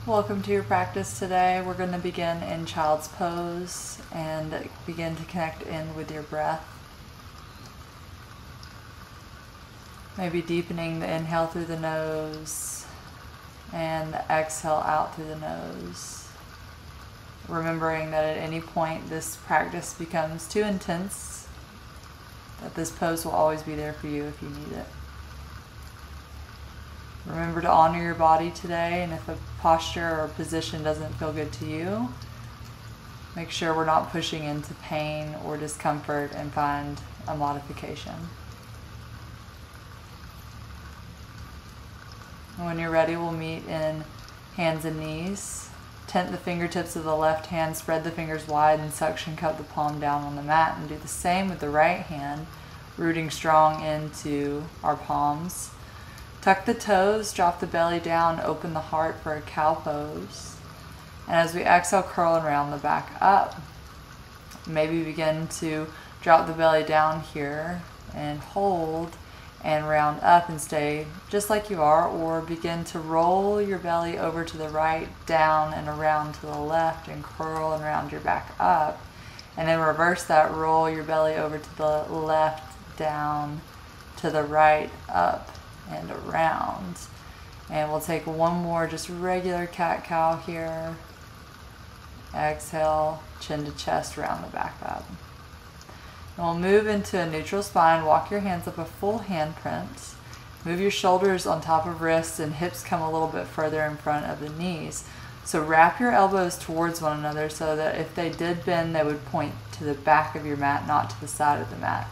Welcome to your practice today. We're going to begin in child's pose and begin to connect in with your breath. Maybe deepening the inhale through the nose and the exhale out through the nose. Remembering that at any point this practice becomes too intense, that this pose will always be there for you if you need it. Remember to honor your body today, and if a posture or position doesn't feel good to you, make sure we're not pushing into pain or discomfort and find a modification. When you're ready, we'll meet in hands and knees. Tent the fingertips of the left hand, spread the fingers wide, and suction cup the palm down on the mat. And do the same with the right hand, rooting strong into our palms. Tuck the toes, drop the belly down, open the heart for a cow pose. And as we exhale, curl and round the back up. Maybe begin to drop the belly down here and hold and round up and stay just like you are, or begin to roll your belly over to the right, down and around to the left, and curl and round your back up. And then reverse that, roll your belly over to the left, down to the right, up and around. And we'll take one more just regular cat-cow here. Exhale, chin to chest, round the back up. And we'll move into a neutral spine. Walk your hands up a full handprint. Move your shoulders on top of wrists, and hips come a little bit further in front of the knees. So wrap your elbows towards one another so that if they did bend, they would point to the back of your mat, not to the side of the mat.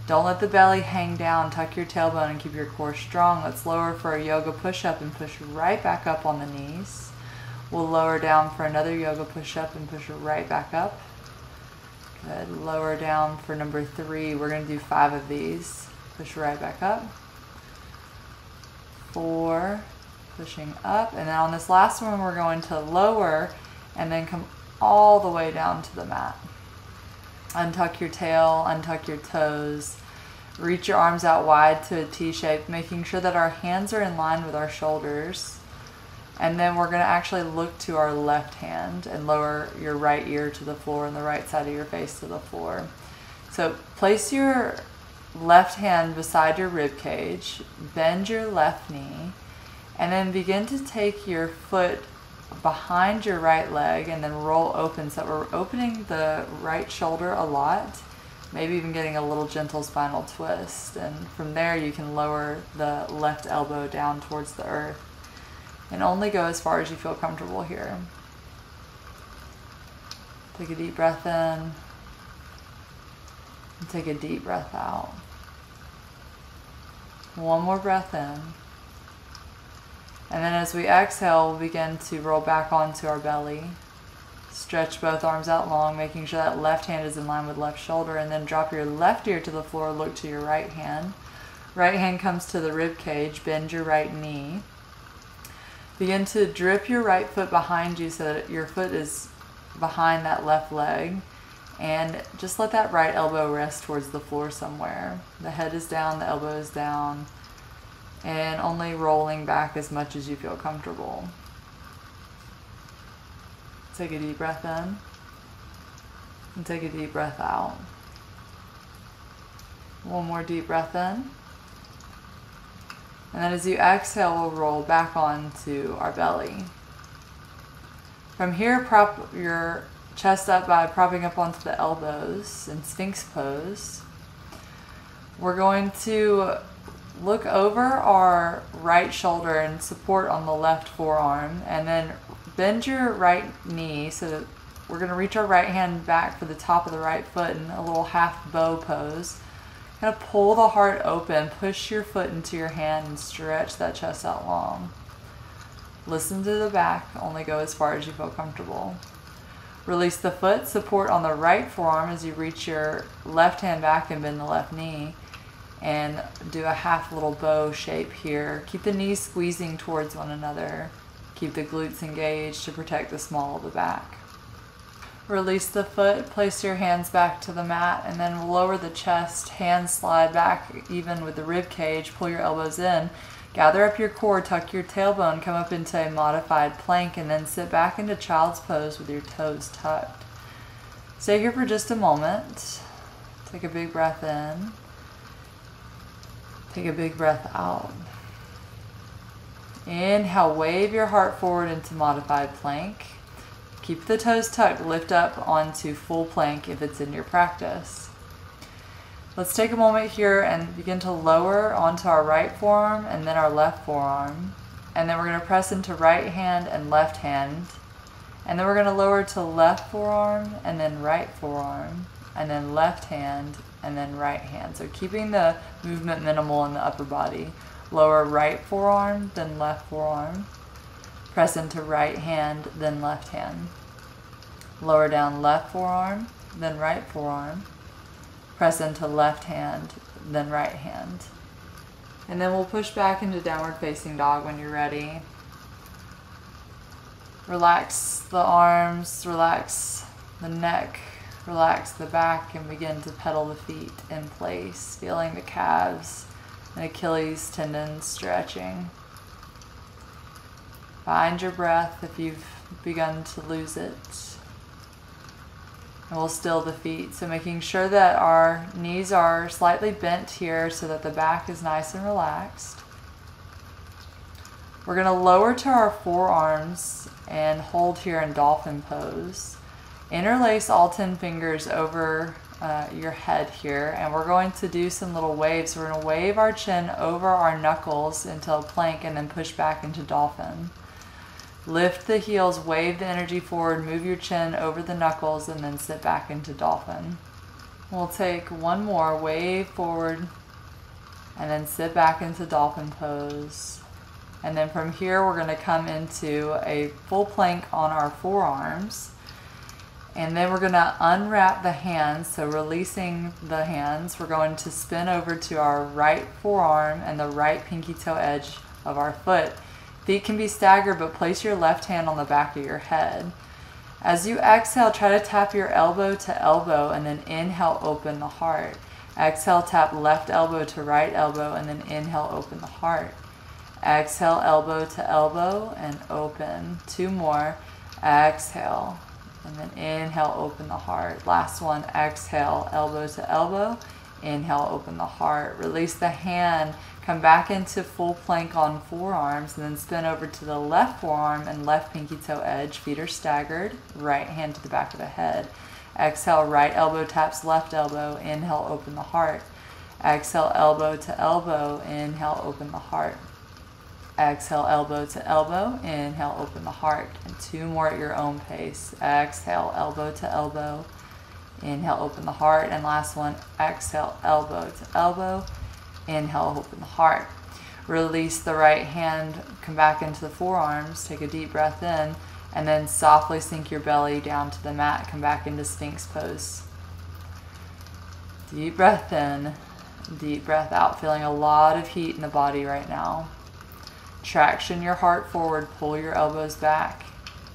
Don't let the belly hang down. Tuck your tailbone and keep your core strong. Let's lower for a yoga push-up and push right back up on the knees. We'll lower down for another yoga push-up and push right back up. Good. Lower down for number 3. We're going to do 5 of these. Push right back up. 4. Pushing up. And then on this last one, we're going to lower and then come all the way down to the mat. Untuck your tail, untuck your toes. Reach your arms out wide to a T shape, making sure that our hands are in line with our shoulders. And then we're going to actually look to our left hand and lower your right ear to the floor and the right side of your face to the floor. So place your left hand beside your rib cage, bend your left knee, and then begin to take your foot behind your right leg and then roll open, so that we're opening the right shoulder a lot, maybe even getting a little gentle spinal twist. And from there you can lower the left elbow down towards the earth and only go as far as you feel comfortable here. Take a deep breath in and take a deep breath out. One more breath in. And then as we exhale, we'll begin to roll back onto our belly. Stretch both arms out long, making sure that left hand is in line with left shoulder, and then drop your left ear to the floor, look to your right hand. Right hand comes to the rib cage, bend your right knee. Begin to drip your right foot behind you so that your foot is behind that left leg, and just let that right elbow rest towards the floor somewhere. The head is down, the elbow is down, and only rolling back as much as you feel comfortable. Take a deep breath in and take a deep breath out. One more deep breath in. And then as you exhale, we'll roll back onto our belly. From here, prop your chest up by propping up onto the elbows in Sphinx pose. We're going to look over our right shoulder and support on the left forearm, and then bend your right knee so that we're going to reach our right hand back for the top of the right foot in a little half bow pose. Kind of pull the heart open, push your foot into your hand and stretch that chest out long. Listen to the back, only go as far as you feel comfortable. Release the foot, support on the right forearm as you reach your left hand back and bend the left knee. And do a half little bow shape here. Keep the knees squeezing towards one another. Keep the glutes engaged to protect the small of the back. Release the foot, place your hands back to the mat, and then lower the chest, hands slide back even with the rib cage, pull your elbows in. Gather up your core, tuck your tailbone, come up into a modified plank, and then sit back into child's pose with your toes tucked. Stay here for just a moment. Take a big breath in. Take a big breath out. Inhale, wave your heart forward into modified plank. Keep the toes tucked, lift up onto full plank if it's in your practice. Let's take a moment here and begin to lower onto our right forearm and then our left forearm. And then we're going to press into right hand and left hand. And then we're going to lower to left forearm and then right forearm. And then left hand and then right hand. So keeping the movement minimal in the upper body. Lower right forearm, then left forearm. Press into right hand, then left hand. Lower down left forearm, then right forearm. Press into left hand, then right hand. And then we'll push back into downward facing dog when you're ready. Relax the arms, relax the neck, relax the back, and begin to pedal the feet in place, feeling the calves and Achilles tendons stretching. Find your breath if you've begun to lose it. And we'll still the feet. So making sure that our knees are slightly bent here so that the back is nice and relaxed. We're going to lower to our forearms and hold here in dolphin pose. Interlace all 10 fingers over your head here, and we're going to do some little waves. We're going to wave our chin over our knuckles into a plank and then push back into dolphin. Lift the heels, wave the energy forward, move your chin over the knuckles, and then sit back into dolphin. We'll take one more, wave forward, and then sit back into dolphin pose. And then from here, we're going to come into a full plank on our forearms. And then we're going to unwrap the hands, so releasing the hands, we're going to spin over to our right forearm and the right pinky toe edge of our foot. Feet can be staggered, but place your left hand on the back of your head. As you exhale, try to tap your elbow to elbow and then inhale, open the heart. Exhale, tap left elbow to right elbow and then inhale, open the heart. Exhale, elbow to elbow and open. 2 more. Exhale and then inhale, open the heart. Last one. Exhale, elbow to elbow. Inhale, open the heart. Release the hand. Come back into full plank on forearms and then spin over to the left forearm and left pinky toe edge. Feet are staggered. Right hand to the back of the head. Exhale, right elbow taps left elbow. Inhale, open the heart. Exhale, elbow to elbow. Inhale, open the heart. Exhale, elbow to elbow. Inhale, open the heart. And 2 more at your own pace. Exhale, elbow to elbow. Inhale, open the heart. And last one, exhale, elbow to elbow. Inhale, open the heart. Release the right hand, come back into the forearms, take a deep breath in, and then softly sink your belly down to the mat, come back into Sphinx pose. Deep breath in, deep breath out, feeling a lot of heat in the body right now. Traction your heart forward, pull your elbows back,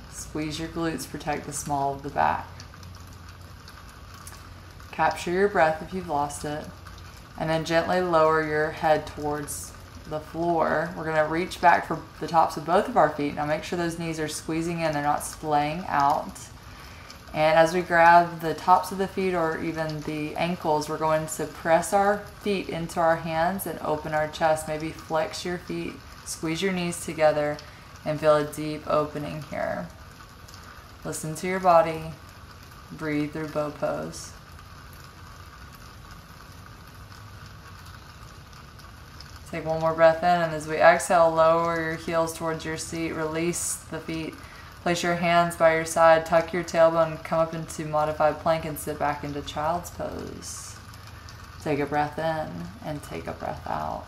squeeze your glutes, protect the small of the back. Capture your breath if you've lost it. And then gently lower your head towards the floor. We're going to reach back for the tops of both of our feet. Now make sure those knees are squeezing in, they're not splaying out. And as we grab the tops of the feet or even the ankles, we're going to press our feet into our hands and open our chest. Maybe flex your feet, squeeze your knees together, and feel a deep opening here. Listen to your body. Breathe through bow pose. Take one more breath in, and as we exhale, lower your heels towards your seat, release the feet. Place your hands by your side, tuck your tailbone, come up into modified plank and sit back into child's pose. Take a breath in and take a breath out.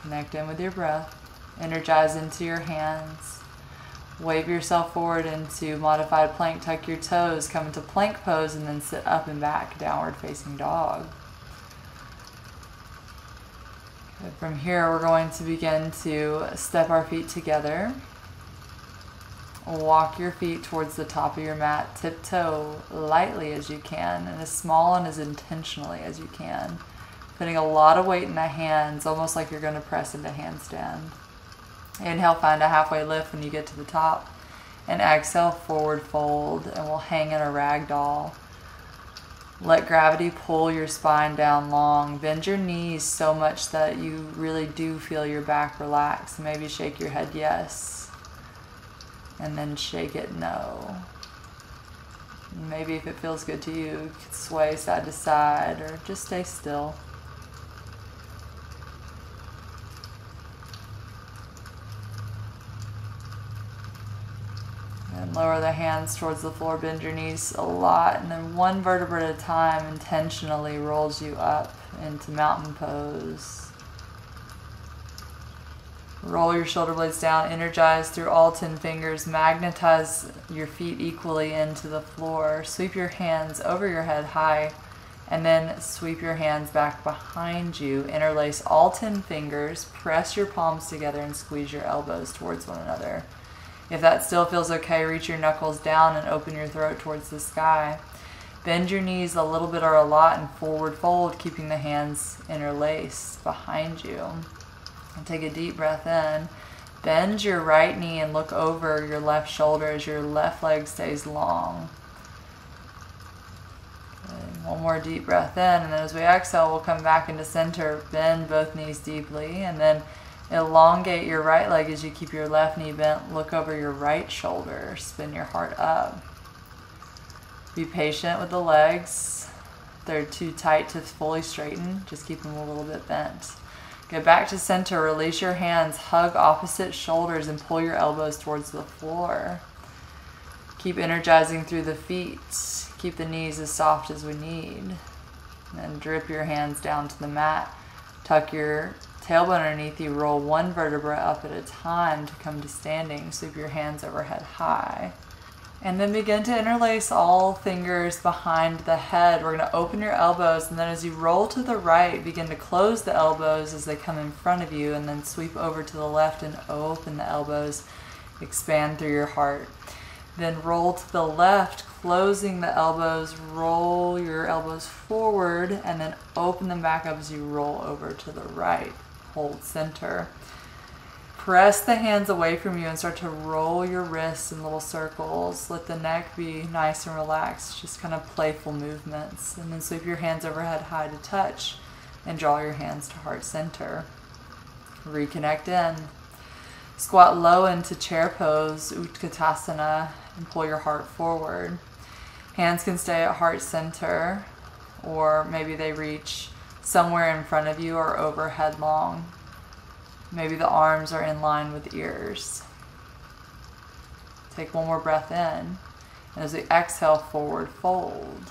Connect in with your breath, energize into your hands. Wave yourself forward into modified plank, tuck your toes, come into plank pose, and then sit up and back, downward facing dog. Good. From here, we're going to begin to step our feet together. Walk your feet towards the top of your mat, tiptoe lightly as you can, and as small and as intentionally as you can. Putting a lot of weight in the hands, almost like you're going to press into handstand. Inhale, find a halfway lift when you get to the top. And exhale, forward fold, and we'll hang in a ragdoll. Let gravity pull your spine down long. Bend your knees so much that you really do feel your back relax. Maybe shake your head yes. And then shake it no. Maybe if it feels good to you, you can sway side to side or just stay still. And lower the hands towards the floor, bend your knees a lot, and then one vertebra at a time intentionally rolls you up into mountain pose. Roll your shoulder blades down, energize through all 10 fingers, magnetize your feet equally into the floor. Sweep your hands over your head high, and then sweep your hands back behind you. Interlace all 10 fingers, press your palms together, and squeeze your elbows towards one another. If that still feels okay, reach your knuckles down and open your throat towards the sky. Bend your knees a little bit or a lot and forward fold, keeping the hands interlaced behind you. And take a deep breath in. Bend your right knee and look over your left shoulder as your left leg stays long. And one more deep breath in, and then as we exhale, we'll come back into center. Bend both knees deeply, and then elongate your right leg as you keep your left knee bent. Look over your right shoulder. Spin your heart up. Be patient with the legs. If they're too tight to fully straighten, just keep them a little bit bent. Get back to center, release your hands, hug opposite shoulders, and pull your elbows towards the floor. Keep energizing through the feet. Keep the knees as soft as we need. And then drip your hands down to the mat. Tuck your tailbone underneath you, roll one vertebra up at a time to come to standing. Sweep your hands overhead high. And then begin to interlace all fingers behind the head. We're going to open your elbows, and then as you roll to the right, begin to close the elbows as they come in front of you, and then sweep over to the left and open the elbows. Expand through your heart. Then roll to the left, closing the elbows. Roll your elbows forward, and then open them back up as you roll over to the right. Hold center. Press the hands away from you and start to roll your wrists in little circles. Let the neck be nice and relaxed, just kind of playful movements. And then sweep your hands overhead high to touch and draw your hands to heart center. Reconnect in. Squat low into chair pose, Utkatasana, and pull your heart forward. Hands can stay at heart center, or maybe they reach somewhere in front of you or overhead long. Maybe the arms are in line with ears. Take one more breath in. And as we exhale, forward fold.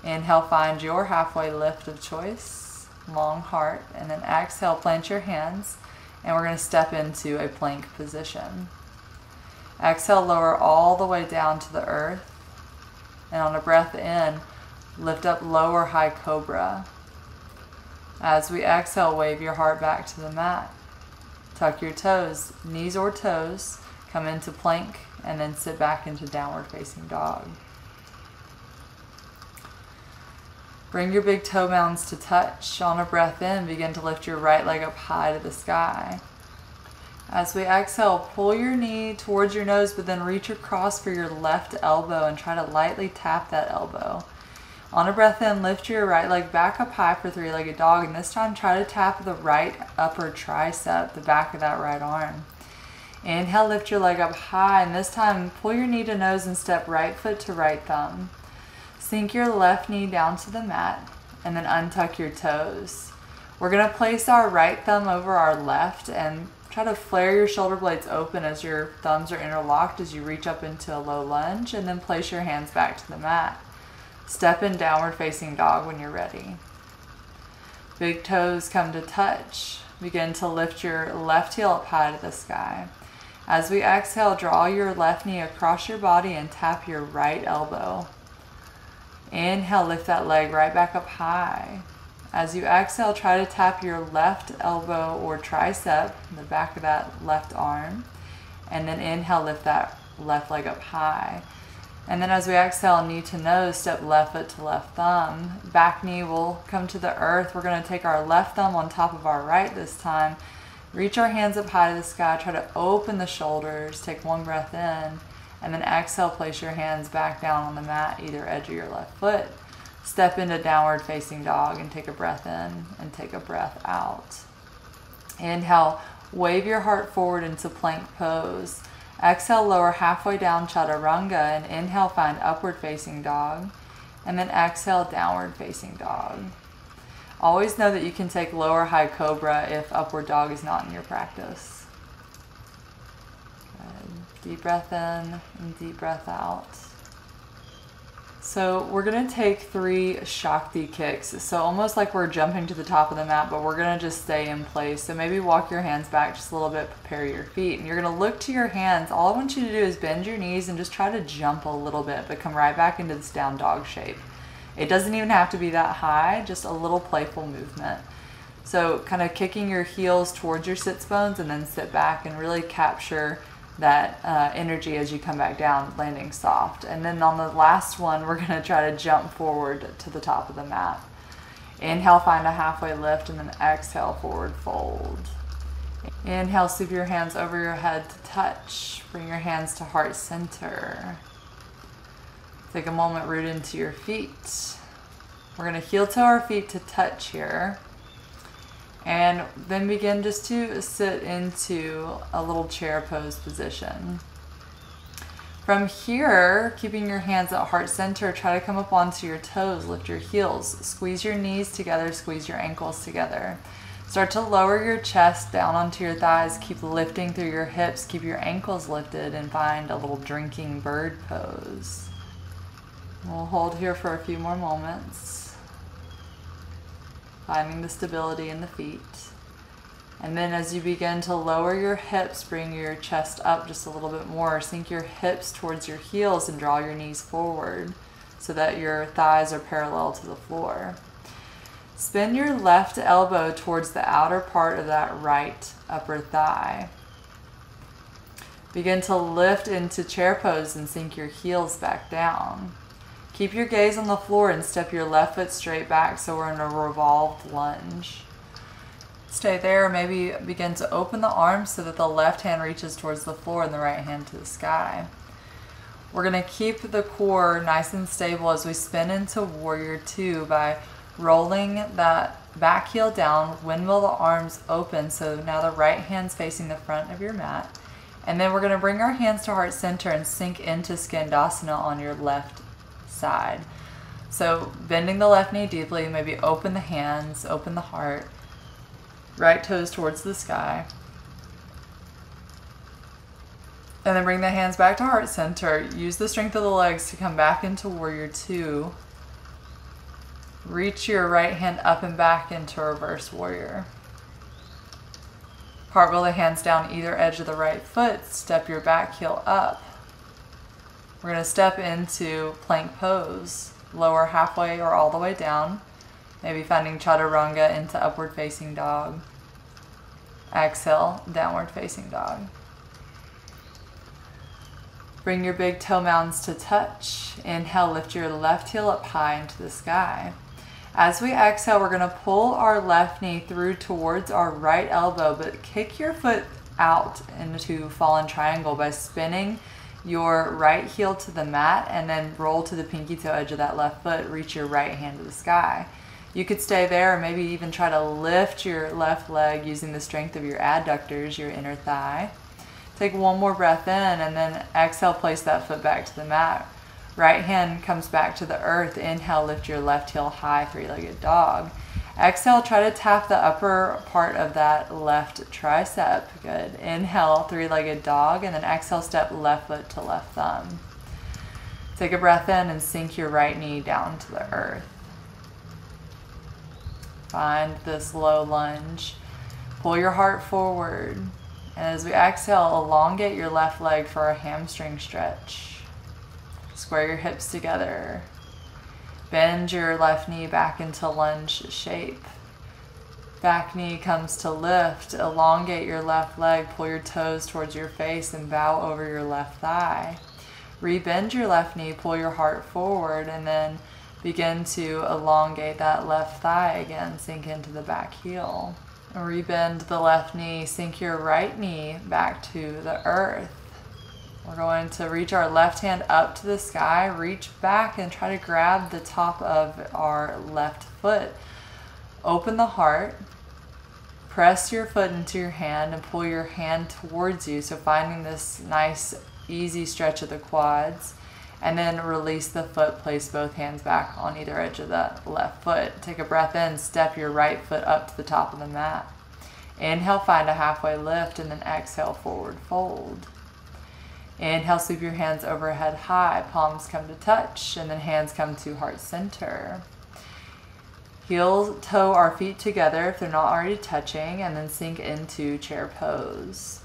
Inhale, find your halfway lift of choice. Long heart. And then exhale, plant your hands. And we're going to step into a plank position. Exhale, lower all the way down to the earth. And on a breath in, lift up lower high cobra. As we exhale, wave your heart back to the mat. Tuck your toes, knees or toes, come into plank, and then sit back into downward facing dog. Bring your big toe mounds to touch. On a breath in, begin to lift your right leg up high to the sky. As we exhale, pull your knee towards your nose, but then reach across for your left elbow and try to lightly tap that elbow. On a breath in, lift your right leg back up high for three-legged dog, and this time try to tap the right upper tricep, the back of that right arm. Inhale, lift your leg up high, and this time pull your knee to nose and step right foot to right thumb. Sink your left knee down to the mat, and then untuck your toes. We're going to place our right thumb over our left and try to flare your shoulder blades open as your thumbs are interlocked as you reach up into a low lunge, and then place your hands back to the mat. Step in downward facing dog when you're ready. Big toes come to touch. Begin to lift your left heel up high to the sky. As we exhale, draw your left knee across your body and tap your right elbow. Inhale, lift that leg right back up high. As you exhale, try to tap your left elbow or tricep in the back of that left arm. And then inhale, lift that left leg up high. And then as we exhale, knee to nose, step left foot to left thumb. Back knee will come to the earth. We're going to take our left thumb on top of our right this time. Reach our hands up high to the sky. Try to open the shoulders. Take one breath in. And then exhale, place your hands back down on the mat, either edge of your left foot. Step into downward facing dog and take a breath in and take a breath out. Inhale, wave your heart forward into plank pose. Exhale, lower halfway down chaturanga, and inhale, find upward facing dog. And then exhale, downward facing dog. Always know that you can take lower high cobra if upward dog is not in your practice. Good. Deep breath in and deep breath out. So we're going to take 3 Shakti kicks. So almost like we're jumping to the top of the mat, but we're going to just stay in place. So maybe walk your hands back just a little bit, prepare your feet. And you're going to look to your hands. All I want you to do is bend your knees and just try to jump a little bit, but come right back into this down dog shape. It doesn't even have to be that high, just a little playful movement. So kind of kicking your heels towards your sits bones and then sit back and really capture that energy as you come back down, landing soft. And then on the last one, we're going to try to jump forward to the top of the mat. Inhale, find a halfway lift, and then exhale, forward fold. Inhale, sweep your hands over your head to touch. Bring your hands to heart center. Take a moment, root into your feet. We're going to heel toe our feet to touch here. And then begin just to sit into a little chair pose position. From here, keeping your hands at heart center, try to come up onto your toes, lift your heels, squeeze your knees together, squeeze your ankles together. Start to lower your chest down onto your thighs, keep lifting through your hips, keep your ankles lifted, and find a little drinking bird pose. We'll hold here for a few more moments. Finding the stability in the feet. And then as you begin to lower your hips, bring your chest up just a little bit more. Sink your hips towards your heels and draw your knees forward so that your thighs are parallel to the floor. Spin your left elbow towards the outer part of that right upper thigh. Begin to lift into chair pose and sink your heels back down. Keep your gaze on the floor and step your left foot straight back so we're in a revolved lunge. Stay there. Maybe begin to open the arms so that the left hand reaches towards the floor and the right hand to the sky. We're going to keep the core nice and stable as we spin into Warrior Two by rolling that back heel down, windmill the arms open so now the right hand's facing the front of your mat. And then we're going to bring our hands to heart center and sink into Skandasana on your left side. So bending the left knee deeply, maybe open the hands, open the heart, right toes towards the sky. And then bring the hands back to heart center. Use the strength of the legs to come back into Warrior Two. Reach your right hand up and back into Reverse Warrior. Cartwheel the hands down either edge of the right foot. Step your back heel up. We're going to step into plank pose. Lower halfway or all the way down. Maybe finding chaturanga into upward facing dog. Exhale, downward facing dog. Bring your big toe mounds to touch. Inhale, lift your left heel up high into the sky. As we exhale, we're going to pull our left knee through towards our right elbow, but kick your foot out into fallen triangle by spinning your right heel to the mat and then roll to the pinky toe edge of that left foot. Reach your right hand to the sky. You could stay there or maybe even try to lift your left leg using the strength of your adductors, your inner thigh. Take one more breath in and then exhale, place that foot back to the mat. Right hand comes back to the earth. Inhale, lift your left heel high, three-legged dog. Exhale, try to tap the upper part of that left tricep. Good. Inhale, three-legged dog, and then exhale, step left foot to left thumb. Take a breath in and sink your right knee down to the earth. Find this low lunge. Pull your heart forward. And as we exhale, elongate your left leg for a hamstring stretch. Square your hips together. Bend your left knee back into lunge shape. Back knee comes to lift. Elongate your left leg, pull your toes towards your face and bow over your left thigh. Rebend your left knee, pull your heart forward, and then begin to elongate that left thigh again. Sink into the back heel. Rebend the left knee, sink your right knee back to the earth. We're going to reach our left hand up to the sky, reach back and try to grab the top of our left foot. Open the heart, press your foot into your hand and pull your hand towards you. So finding this nice, easy stretch of the quads, and then release the foot, place both hands back on either edge of the left foot. Take a breath in, step your right foot up to the top of the mat. Inhale, find a halfway lift, and then exhale, forward fold. Inhale, sweep your hands overhead high, palms come to touch, and then hands come to heart center. Heel toe our feet together if they're not already touching, and then sink into chair pose.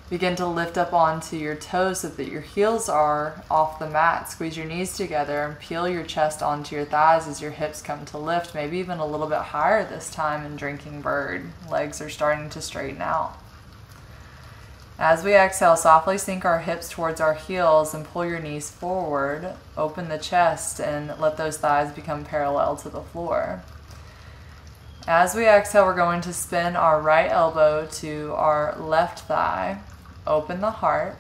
Begin to lift up onto your toes so that your heels are off the mat. Squeeze your knees together and peel your chest onto your thighs as your hips come to lift, maybe even a little bit higher this time in drinking bird. Legs are starting to straighten out. As we exhale, softly sink our hips towards our heels and pull your knees forward. Open the chest and let those thighs become parallel to the floor. As we exhale, we're going to spin our right elbow to our left thigh. Open the heart.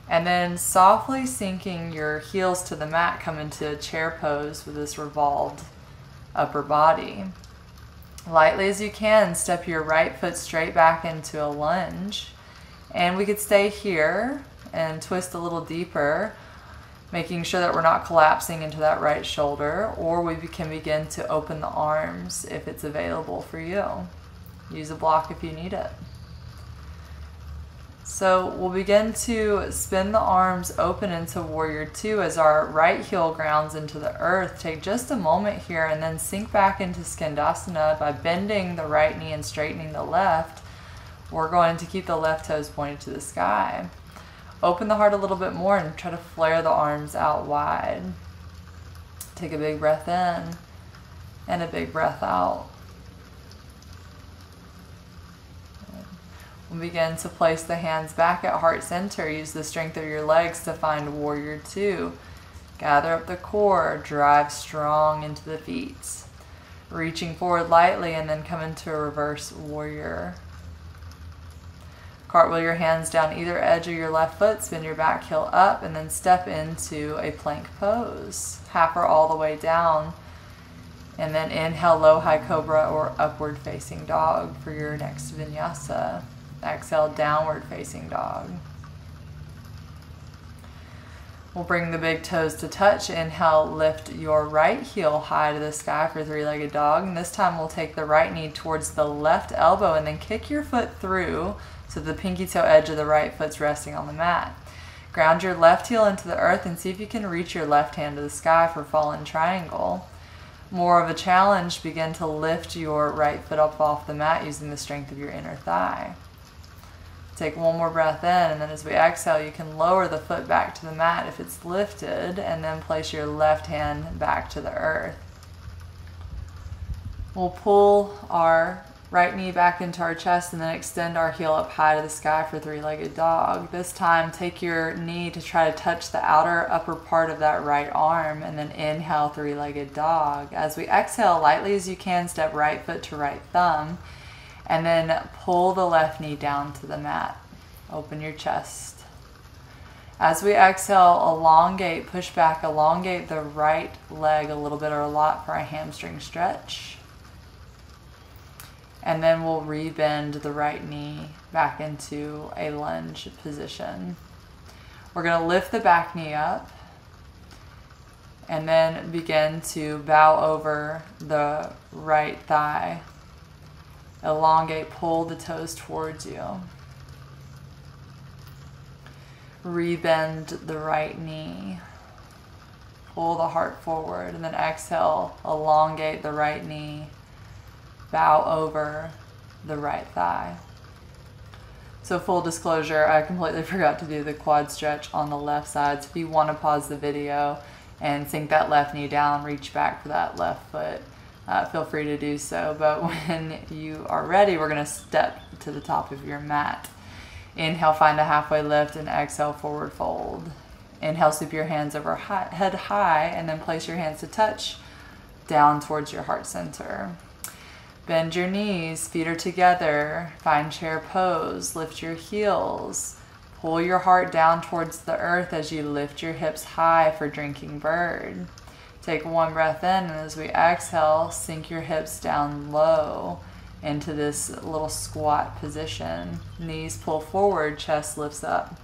And then softly sinking your heels to the mat, come into chair pose with this revolved upper body. Lightly as you can, step your right foot straight back into a lunge. And we could stay here and twist a little deeper, making sure that we're not collapsing into that right shoulder, or we can begin to open the arms if it's available for you. Use a block if you need it. So we'll begin to spin the arms open into Warrior Two as our right heel grounds into the earth. Take just a moment here and then sink back into Skandasana by bending the right knee and straightening the left. We're going to keep the left toes pointed to the sky. Open the heart a little bit more and try to flare the arms out wide. Take a big breath in and a big breath out. We'll begin to place the hands back at heart center. Use the strength of your legs to find Warrior Two. Gather up the core, drive strong into the feet. Reaching forward lightly and then come into a reverse warrior. Cartwheel your hands down either edge of your left foot, spin your back heel up, and then step into a plank pose. Half or all the way down. And then inhale, low high cobra or upward facing dog for your next vinyasa. Exhale, downward facing dog. We'll bring the big toes to touch. Inhale, lift your right heel high to the sky for three-legged dog. And this time we'll take the right knee towards the left elbow and then kick your foot through so the pinky toe edge of the right foot's resting on the mat. Ground your left heel into the earth and see if you can reach your left hand to the sky for fallen triangle. More of a challenge, begin to lift your right foot up off the mat using the strength of your inner thigh. Take one more breath in, and then as we exhale, you can lower the foot back to the mat if it's lifted, and then place your left hand back to the earth. We'll pull our right knee back into our chest and then extend our heel up high to the sky for three-legged dog. This time, take your knee to try to touch the outer upper part of that right arm, and then inhale, three-legged dog. As we exhale, lightly as you can, step right foot to right thumb, and then pull the left knee down to the mat. Open your chest. As we exhale, elongate, push back, elongate the right leg a little bit or a lot for a hamstring stretch. And then we'll rebend the right knee back into a lunge position. We're going to lift the back knee up and then begin to bow over the right thigh. Elongate, pull the toes towards you. Rebend the right knee. Pull the heart forward and then exhale, elongate the right knee. Bow over the right thigh. So full disclosure, I completely forgot to do the quad stretch on the left side. So if you want to pause the video and sink that left knee down, reach back for that left foot. feel free to do so. But when you are ready, we're going to step to the top of your mat. Inhale, find a halfway lift, and exhale, forward fold. Inhale, sweep your hands over head high, and then place your hands to touch down towards your heart center. Bend your knees, feet are together, find chair pose, lift your heels, pull your heart down towards the earth as you lift your hips high for drinking bird. Take one breath in, and as we exhale, sink your hips down low into this little squat position. Knees pull forward, chest lifts up.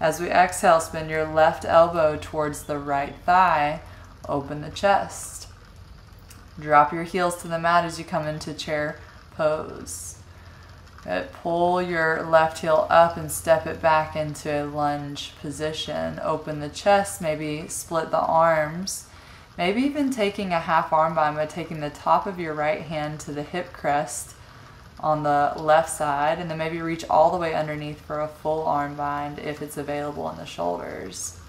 As we exhale, spin your left elbow towards the right thigh, open the chest. Drop your heels to the mat as you come into chair pose. Good. Pull your left heel up and step it back into a lunge position. Open the chest, maybe split the arms. Maybe even taking a half arm bind by taking the top of your right hand to the hip crest on the left side, and then maybe reach all the way underneath for a full arm bind if it's available in the shoulders.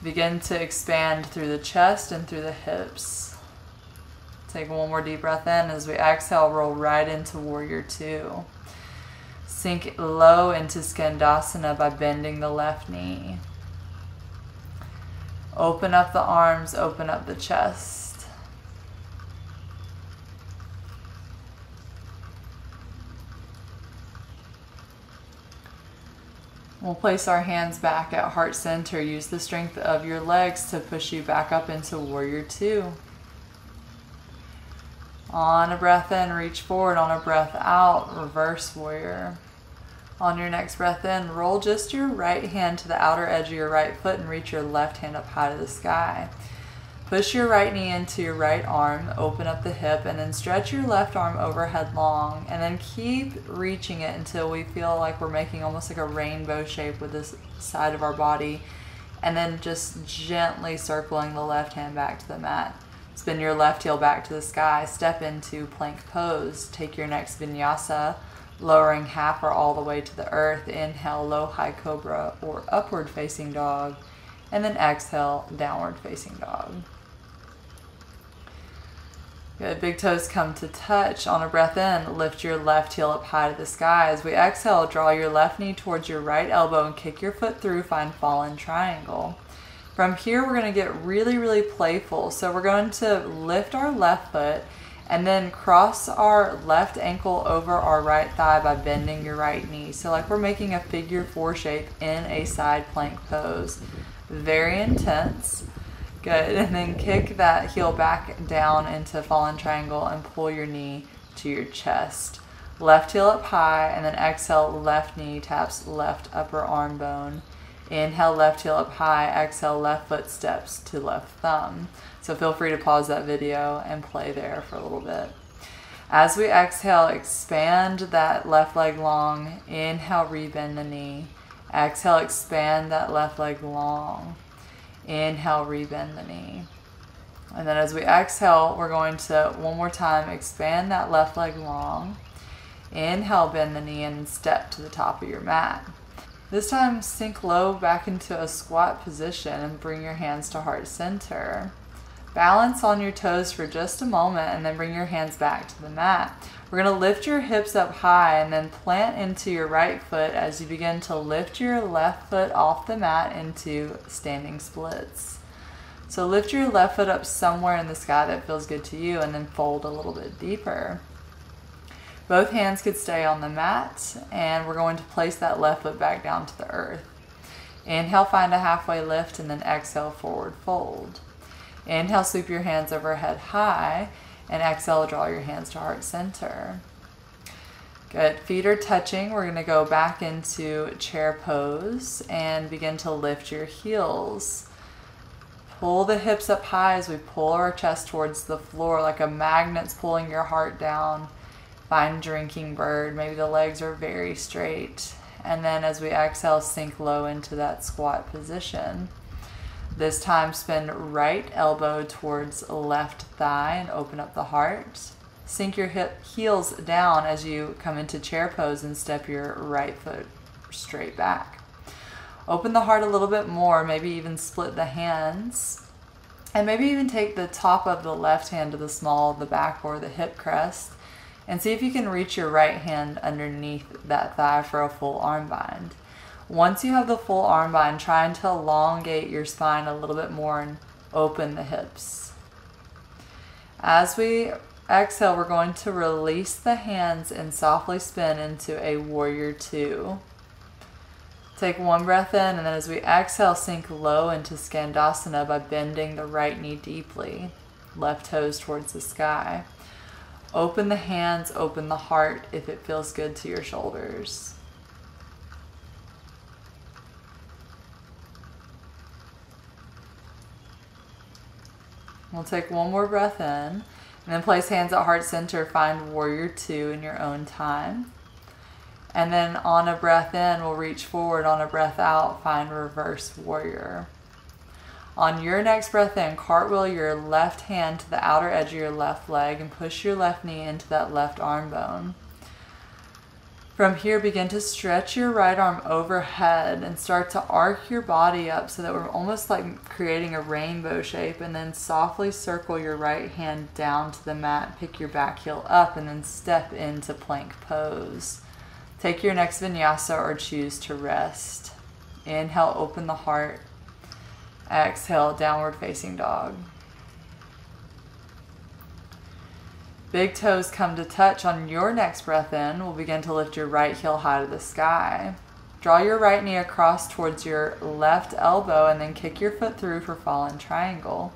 Begin to expand through the chest and through the hips. Take one more deep breath in. As we exhale, roll right into Warrior Two. Sink low into Skandasana by bending the left knee. Open up the arms, open up the chest. We'll place our hands back at heart center. Use the strength of your legs to push you back up into Warrior Two. On a breath in, reach forward. On a breath out, reverse warrior. On your next breath in, roll just your right hand to the outer edge of your right foot and reach your left hand up high to the sky. Push your right knee into your right arm, open up the hip, and then stretch your left arm overhead long, and then keep reaching it until we feel like we're making almost like a rainbow shape with this side of our body, and then just gently circling the left hand back to the mat. Spin your left heel back to the sky, step into plank pose. Take your next vinyasa, lowering half or all the way to the earth. Inhale, low high cobra or upward facing dog, and then exhale, downward facing dog. Good. Big toes come to touch. On a breath in, lift your left heel up high to the sky. As we exhale, draw your left knee towards your right elbow and kick your foot through, find fallen triangle. From here, we're going to get really, really playful. So we're going to lift our left foot and then cross our left ankle over our right thigh by bending your right knee. So like we're making a figure four shape in a side plank pose. Very intense. Good. And then kick that heel back down into fallen triangle and pull your knee to your chest. Left heel up high, and then exhale, left knee taps left upper arm bone. Inhale, left heel up high. Exhale, left foot steps to left thumb. So feel free to pause that video and play there for a little bit. As we exhale, expand that left leg long. Inhale, rebend the knee. Exhale, expand that left leg long. Inhale, rebend the knee. And then as we exhale, we're going to, one more time, expand that left leg long. Inhale, bend the knee and step to the top of your mat. This time, sink low back into a squat position and bring your hands to heart center. Balance on your toes for just a moment and then bring your hands back to the mat. We're going to lift your hips up high and then plant into your right foot as you begin to lift your left foot off the mat into standing splits. So lift your left foot up somewhere in the sky that feels good to you and then fold a little bit deeper. Both hands could stay on the mat, and we're going to place that left foot back down to the earth. Inhale, find a halfway lift, and then exhale, forward fold. Inhale, sweep your hands overhead high, and exhale, draw your hands to heart center. Good. Feet are touching. We're going to go back into chair pose and begin to lift your heels. Pull the hips up high as we pull our chest towards the floor like a magnet's pulling your heart down. Find drinking bird. Maybe the legs are very straight. And then as we exhale, sink low into that squat position. This time, spin right elbow towards left thigh and open up the heart. Sink your heels down as you come into chair pose and step your right foot straight back. Open the heart a little bit more, maybe even split the hands. And maybe even take the top of the left hand to the small of the back or the hip crest, and see if you can reach your right hand underneath that thigh for a full arm bind. Once you have the full arm bind, try to elongate your spine a little bit more and open the hips. As we exhale, we're going to release the hands and softly spin into a warrior two. Take one breath in, and then as we exhale, sink low into Skandasana by bending the right knee deeply, left toes towards the sky. Open the hands, open the heart if it feels good to your shoulders. We'll take one more breath in, and then place hands at heart center, find warrior two in your own time. And then on a breath in, we'll reach forward. On a breath out, find reverse warrior. On your next breath in, cartwheel your left hand to the outer edge of your left leg and push your left knee into that left arm bone. From here, begin to stretch your right arm overhead and start to arc your body up so that we're almost like creating a rainbow shape, and then softly circle your right hand down to the mat, pick your back heel up, and then step into plank pose. Take your next vinyasa or choose to rest. Inhale, open the heart. Exhale, downward facing dog. Big toes come to touch. On your next breath in, we'll begin to lift your right heel high to the sky. Draw your right knee across towards your left elbow and then kick your foot through for fallen triangle.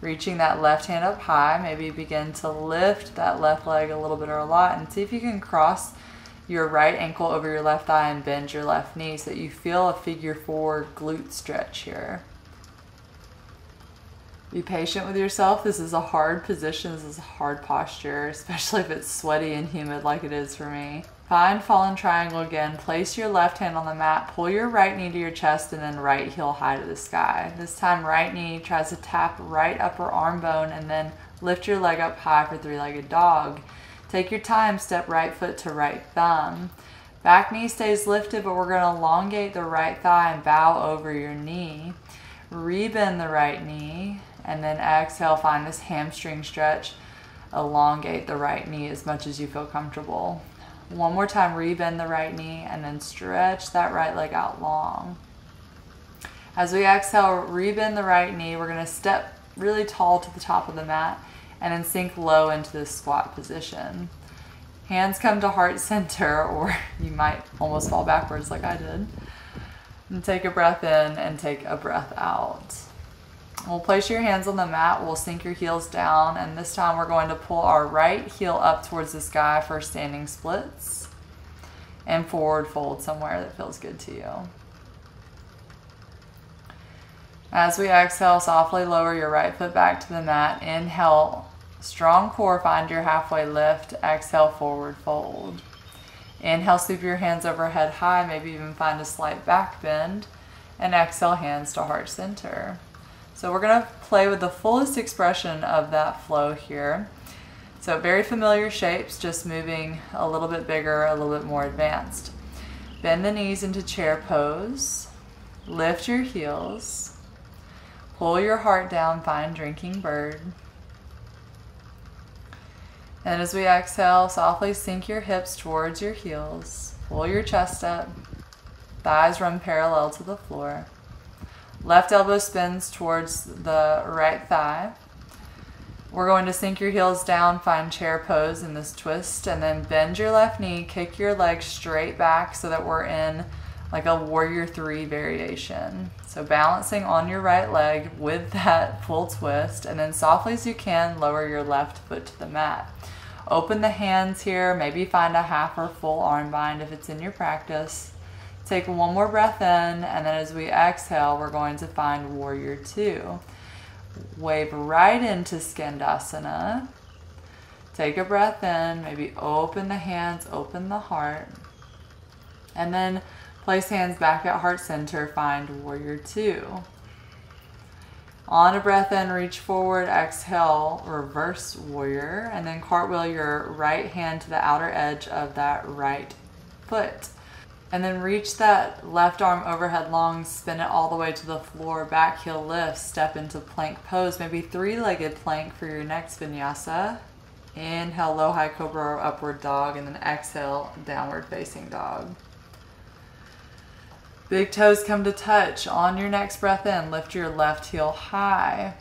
Reaching that left hand up high, maybe begin to lift that left leg a little bit or a lot, and see if you can cross your right ankle over your left thigh and bend your left knee so that you feel a figure four glute stretch here. Be patient with yourself. This is a hard position. This is a hard posture, especially if it's sweaty and humid like it is for me. Find fallen triangle again. Place your left hand on the mat. Pull your right knee to your chest and then right heel high to the sky. This time right knee tries to tap right upper arm bone and then lift your leg up high for three-legged dog. Take your time, step right foot to right thumb. Back knee stays lifted, but we're going to elongate the right thigh and bow over your knee. Rebend the right knee, and then exhale, find this hamstring stretch. Elongate the right knee as much as you feel comfortable. One more time, rebend the right knee, and then stretch that right leg out long. As we exhale, rebend the right knee. We're going to step really tall to the top of the mat, and then sink low into this squat position. Hands come to heart center, or you might almost fall backwards like I did. And take a breath in and take a breath out. We'll place your hands on the mat. We'll sink your heels down, and this time we're going to pull our right heel up towards the sky for standing splits and forward fold somewhere that feels good to you. As we exhale, softly lower your right foot back to the mat. Inhale, strong core, find your halfway lift. Exhale, forward fold. Inhale, sweep your hands overhead high, maybe even find a slight back bend. And exhale, hands to heart center. So we're going to play with the fullest expression of that flow here. So very familiar shapes, just moving a little bit bigger, a little bit more advanced. Bend the knees into chair pose. Lift your heels. Pull your heart down, find drinking bird. And as we exhale, softly sink your hips towards your heels. Pull your chest up. Thighs run parallel to the floor. Left elbow spins towards the right thigh. We're going to sink your heels down, find chair pose in this twist, and then bend your left knee, kick your leg straight back so that we're in like a warrior three variation. So balancing on your right leg with that full twist, and then softly as you can, lower your left foot to the mat. Open the hands here, maybe find a half or full arm bind if it's in your practice. Take one more breath in, and then as we exhale, we're going to find warrior two. Wave right into Skandasana. Take a breath in, maybe open the hands, open the heart. And then place hands back at heart center, find warrior two. On a breath in, reach forward, exhale, reverse warrior, and then cartwheel your right hand to the outer edge of that right foot. And then reach that left arm overhead long, spin it all the way to the floor, back heel lift, step into plank pose, maybe three-legged plank for your next vinyasa. Inhale, low high cobra or upward dog, and then exhale, downward facing dog. Big toes come to touch. On your next breath in, lift your left heel high.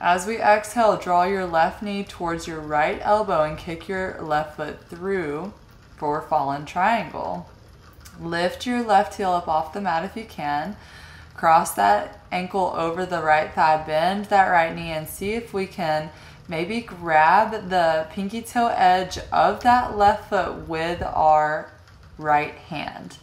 As we exhale, draw your left knee towards your right elbow and kick your left foot through for fallen triangle. Lift your left heel up off the mat if you can. Cross that ankle over the right thigh, bend that right knee, and see if we can maybe grab the pinky toe edge of that left foot with our right hand.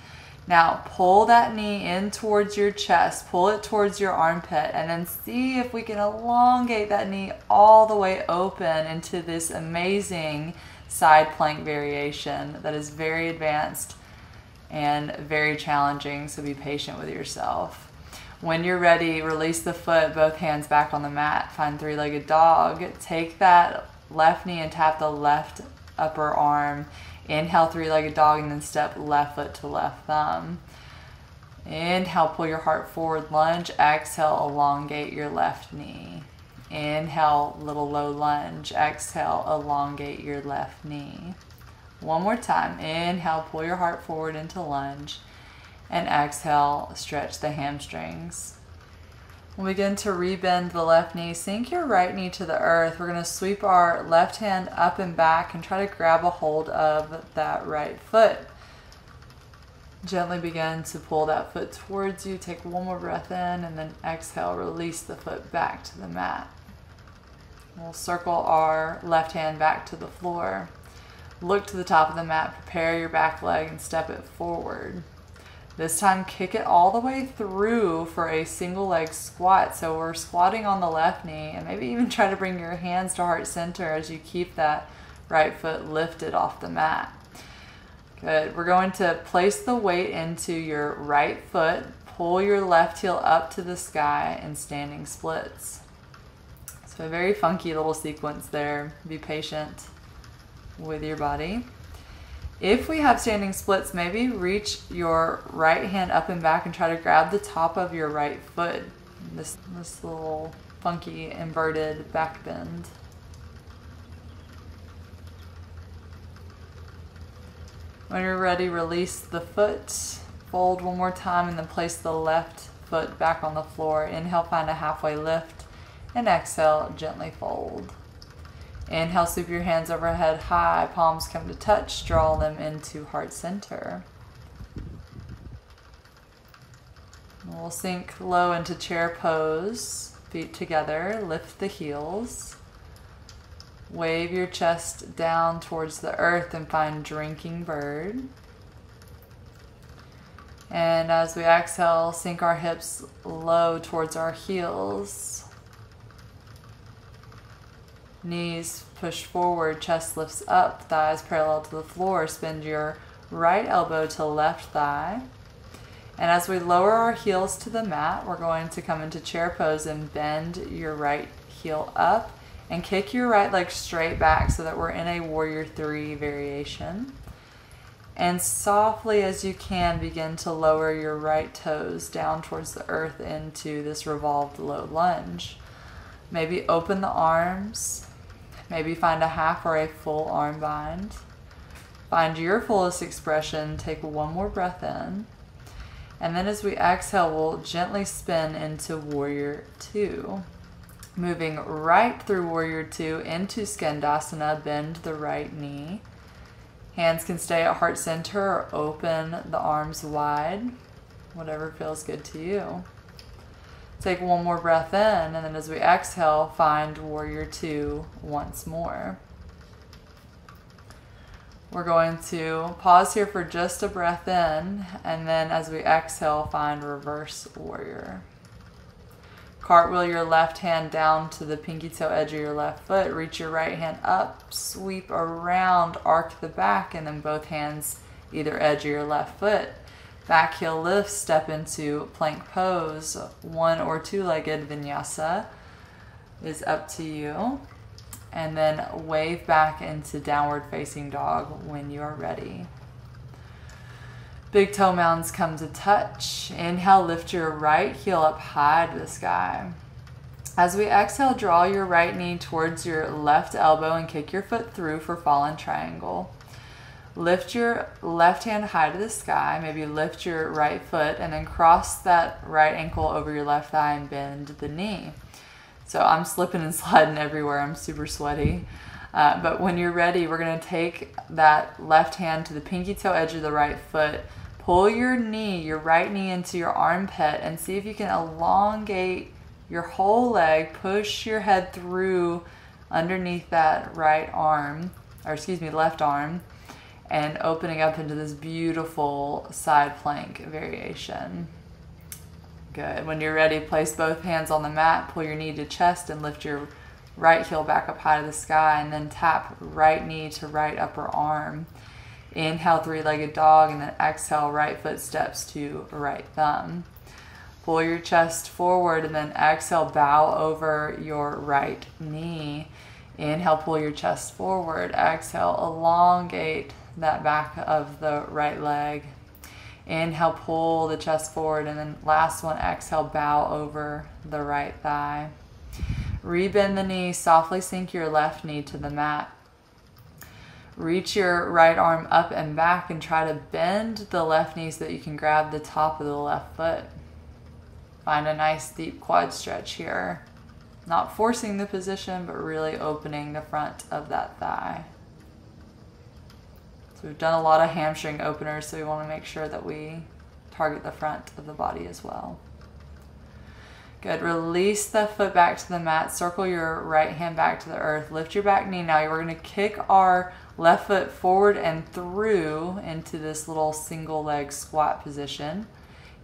Now pull that knee in towards your chest, pull it towards your armpit, and then see if we can elongate that knee all the way open into this amazing side plank variation that is very advanced and very challenging, so be patient with yourself. When you're ready, release the foot, both hands back on the mat, find three-legged dog. Take that left knee and tap the left upper arm. Inhale, three-legged dog, and then step left foot to left thumb. Inhale, pull your heart forward, lunge. Exhale, elongate your left knee. Inhale, little low lunge. Exhale, elongate your left knee. One more time. Inhale, pull your heart forward into lunge. And exhale, stretch the hamstrings. We'll begin to rebend the left knee. Sink your right knee to the earth. We're going to sweep our left hand up and back and try to grab a hold of that right foot. Gently begin to pull that foot towards you. Take one more breath in and then exhale, release the foot back to the mat. We'll circle our left hand back to the floor. Look to the top of the mat, prepare your back leg and step it forward. This time kick it all the way through for a single leg squat. So we're squatting on the left knee, and maybe even try to bring your hands to heart center as you keep that right foot lifted off the mat. Good. We're going to place the weight into your right foot, pull your left heel up to the sky in standing splits. So a very funky little sequence there. Be patient with your body. If we have standing splits, maybe reach your right hand up and back and try to grab the top of your right foot. This little funky inverted back bend. When you're ready, release the foot, fold one more time, and then place the left foot back on the floor. Inhale, find a halfway lift, and exhale, gently fold. Inhale, sweep your hands overhead high, palms come to touch, draw them into heart center. We'll sink low into chair pose, feet together, lift the heels. Wave your chest down towards the earth and find drinking bird. And as we exhale, sink our hips low towards our heels. Knees push forward, chest lifts up, thighs parallel to the floor. Spin your right elbow to left thigh. And as we lower our heels to the mat, we're going to come into chair pose and bend your right heel up and kick your right leg straight back so that we're in a warrior three variation. And softly as you can, begin to lower your right toes down towards the earth into this revolved low lunge. Maybe open the arms. Maybe find a half or a full arm bind. Find your fullest expression. Take one more breath in. And then as we exhale, we'll gently spin into warrior two. Moving right through warrior two into Skandasana, bend the right knee. Hands can stay at heart center or open the arms wide, whatever feels good to you. Take one more breath in, and then as we exhale, find warrior two once more. We're going to pause here for just a breath in, and then as we exhale, find reverse warrior. Cartwheel your left hand down to the pinky toe edge of your left foot. Reach your right hand up, sweep around, arc the back, and then both hands either edge of your left foot. Back heel lift, step into plank pose. One or two-legged vinyasa is up to you. And then wave back into downward facing dog when you are ready. Big toe mounds come to touch. Inhale, lift your right heel up high to the sky. As we exhale, draw your right knee towards your left elbow and kick your foot through for fallen triangle. Lift your left hand high to the sky, maybe lift your right foot, and then cross that right ankle over your left thigh and bend the knee. So I'm slipping and sliding everywhere. I'm super sweaty. But when you're ready, we're going to take that left hand to the pinky toe edge of the right foot. Pull your knee, your right knee, into your armpit and see if you can elongate your whole leg. Push your head through underneath that left arm, and opening up into this beautiful side plank variation. Good. When you're ready, place both hands on the mat, pull your knee to chest and lift your right heel back up high to the sky, and then tap right knee to right upper arm. Inhale, three-legged dog, and then exhale, right foot steps to right thumb. Pull your chest forward and then exhale, bow over your right knee. Inhale, pull your chest forward. Exhale, elongate that back of the right leg. Inhale, pull the chest forward, and then last one, exhale, bow over the right thigh. Rebend the knee, softly sink your left knee to the mat. Reach your right arm up and back and try to bend the left knee so that you can grab the top of the left foot. Find a nice deep quad stretch here. Not forcing the position, but really opening the front of that thigh. So we've done a lot of hamstring openers, so we want to make sure that we target the front of the body as well. Good. Release the foot back to the mat. Circle your right hand back to the earth. Lift your back knee. Now we're going to kick our left foot forward and through into this little single leg squat position.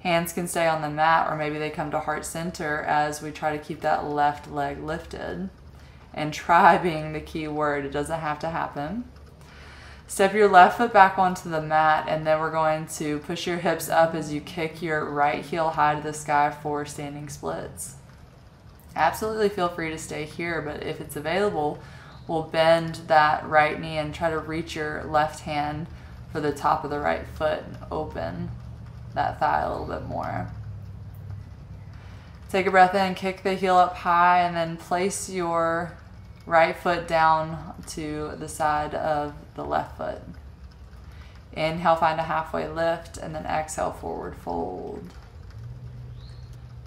Hands can stay on the mat, or maybe they come to heart center as we try to keep that left leg lifted. And try being the key word. It doesn't have to happen. Step your left foot back onto the mat, and then we're going to push your hips up as you kick your right heel high to the sky for standing splits. Absolutely feel free to stay here, but if it's available, we'll bend that right knee and try to reach your left hand for the top of the right foot and open that thigh a little bit more. Take a breath in, kick the heel up high, and then place your right foot down to the side of the left foot. Inhale, find a halfway lift, and then exhale, forward fold.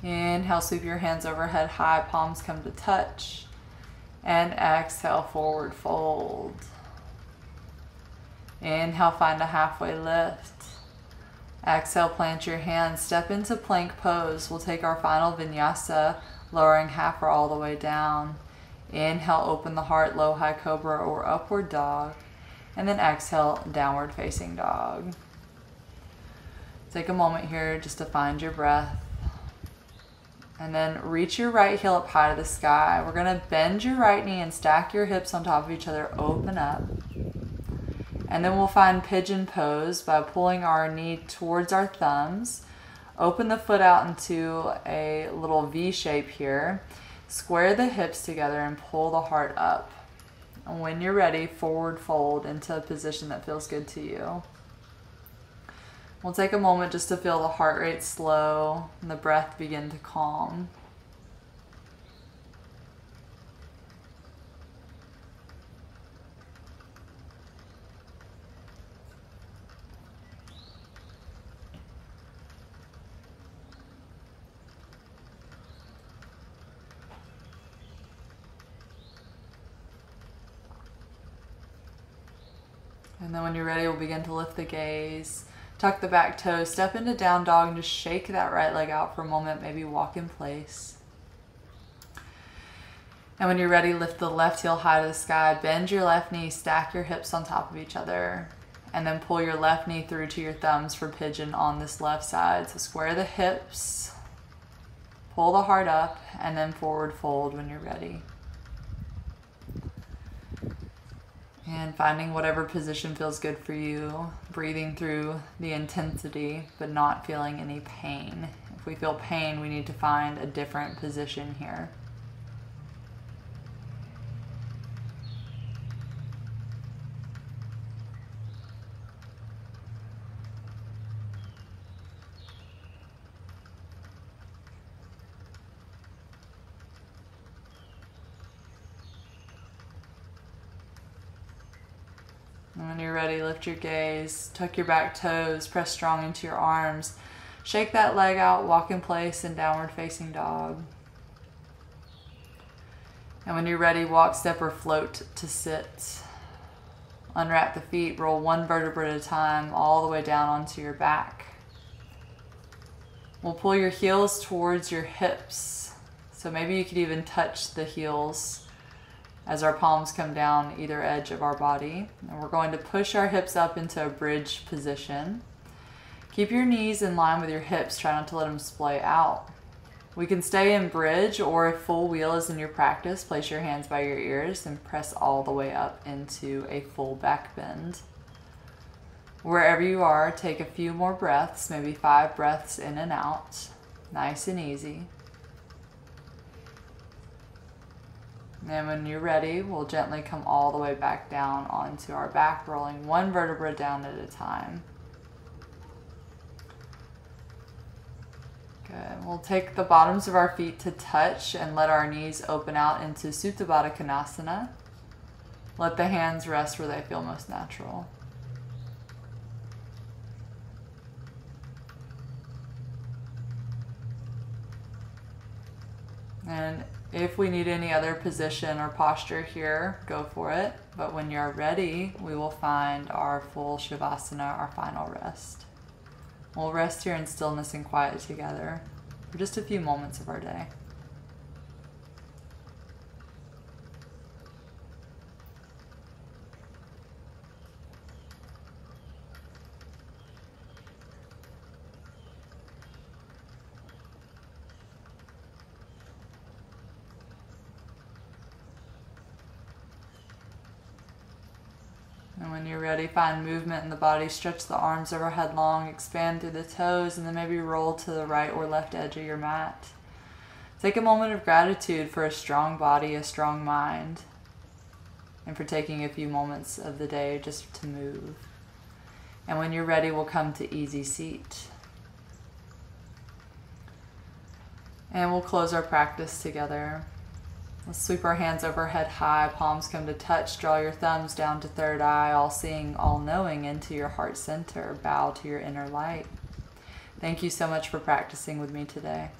Inhale, sweep your hands overhead high, palms come to touch. And exhale, forward fold. Inhale, find a halfway lift. Exhale, plant your hands, step into plank pose. We'll take our final vinyasa, lowering half or all the way down. Inhale, open the heart, low high cobra or upward dog. And then exhale, downward facing dog. Take a moment here just to find your breath. And then reach your right heel up high to the sky. We're going to bend your right knee and stack your hips on top of each other, open up. And then we'll find pigeon pose by pulling our knee towards our thumbs. Open the foot out into a little V shape here. Square the hips together and pull the heart up. And when you're ready, forward fold into a position that feels good to you. We'll take a moment just to feel the heart rate slow and the breath begin to calm. And then when you're ready, we'll begin to lift the gaze, tuck the back toes, step into down dog, and just shake that right leg out for a moment, maybe walk in place. And when you're ready, lift the left heel high to the sky, bend your left knee, stack your hips on top of each other, and then pull your left knee through to your thumbs for pigeon on this left side. So square the hips, pull the heart up, and then forward fold when you're ready. And finding whatever position feels good for you, breathing through the intensity, but not feeling any pain. If we feel pain, we need to find a different position here. And when you're ready, lift your gaze, tuck your back toes, press strong into your arms. Shake that leg out, walk in place in downward facing dog. And when you're ready, walk, step, or float to sit. Unwrap the feet, roll one vertebra at a time all the way down onto your back. We'll pull your heels towards your hips. So maybe you could even touch the heels as our palms come down either edge of our body. And we're going to push our hips up into a bridge position. Keep your knees in line with your hips, try not to let them splay out. We can stay in bridge, or if full wheel is in your practice, place your hands by your ears and press all the way up into a full back bend. Wherever you are, take a few more breaths, maybe 5 breaths in and out, nice and easy. And when you're ready, we'll gently come all the way back down onto our back, rolling one vertebra down at a time. Good. We'll take the bottoms of our feet to touch and let our knees open out into Supta Baddha Konasana. Let the hands rest where they feel most natural. And if we need any other position or posture here, go for it. But when you're ready, we will find our full Shavasana, our final rest. We'll rest here in stillness and quiet together for just a few moments of our day. And when you're ready, find movement in the body. Stretch the arms overhead long, expand through the toes, and then maybe roll to the right or left edge of your mat. Take a moment of gratitude for a strong body, a strong mind, and for taking a few moments of the day just to move. And when you're ready, we'll come to easy seat. And we'll close our practice together. Let's sweep our hands overhead high, palms come to touch, draw your thumbs down to third eye, all seeing, all knowing into your heart center, bow to your inner light. Thank you so much for practicing with me today.